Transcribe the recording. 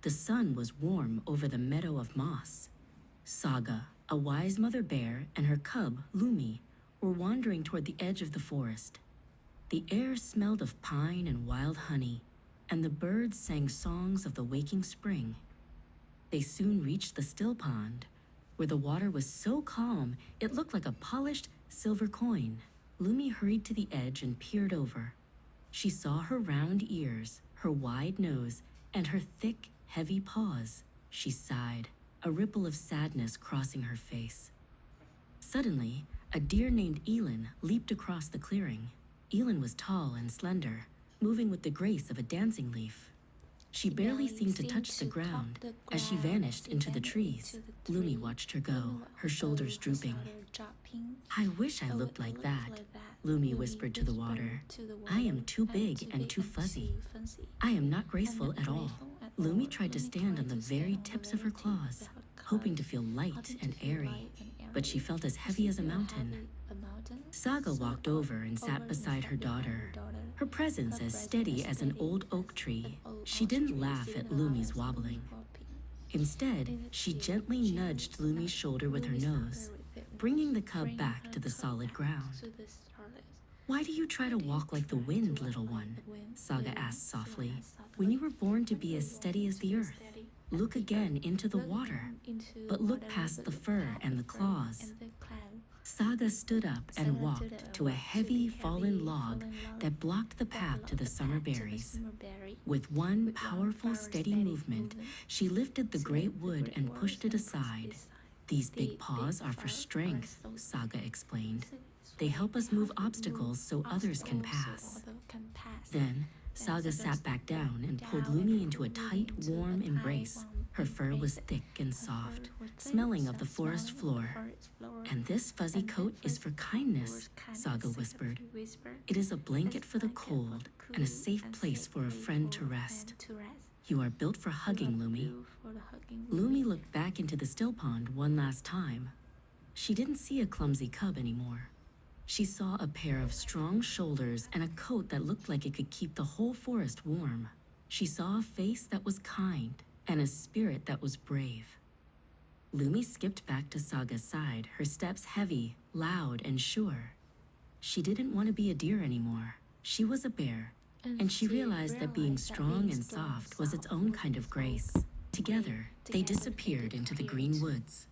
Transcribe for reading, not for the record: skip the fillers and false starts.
The sun was warm over the meadow of moss. Saga, a wise mother bear, and her cub, Lumi, were wandering toward the edge of the forest. The air smelled of pine and wild honey, and the birds sang songs of the waking spring. They soon reached the still pond, where the water was so calm it looked like a polished silver coin. Lumi hurried to the edge and peered over. She saw her round ears, her wide nose, and her thick, heavy paws. She sighed, a ripple of sadness crossing her face. Suddenly, a deer named Elin leaped across the clearing. Elin was tall and slender, moving with the grace of a dancing leaf. She barely seemed to touch the ground as she vanished into the trees. Lumi watched her go, her shoulders drooping. "I wish I looked like that," Lumi whispered to the water. "I am too big and too fuzzy. I am not graceful at all." Lumi tried to stand on the very tips of her claws, hoping to feel light and airy, but she felt as heavy as a mountain. Saga walked over and sat beside her daughter, her presence as steady as an old oak tree. She didn't laugh at Lumi's wobbling. Instead, she gently nudged Lumi's shoulder with her nose, bringing the cub back to the solid ground. "Why do you try to walk like the wind, little one?" Saga asked softly. "When you were born to be as steady as the earth, look again into the water, but look past the fur and the claws." Saga stood up and walked to a heavy fallen log that blocked the path to the summer berries. With one powerful, steady movement, she lifted the great wood and pushed it aside. "These big paws are for strength," Saga explained. "They help us move obstacles so others can pass." Then, Saga sat back down and pulled Lumi into a tight, warm embrace. Her fur was thick and soft, smelling of the forest floor. "And this fuzzy coat is for kindness," Saga whispered. "It is a blanket for the cold and a safe place for a friend to rest. You are built for hugging, Lumi." Lumi looked back into the still pond one last time. She didn't see a clumsy cub anymore. She saw a pair of strong shoulders and a coat that looked like it could keep the whole forest warm. She saw a face that was kind and a spirit that was brave. Lumi skipped back to Saga's side, her steps heavy, loud, and sure. She didn't want to be a deer anymore. She was a bear, and she realized that being strong and soft was its own kind of grace. Together, they disappeared into the green woods.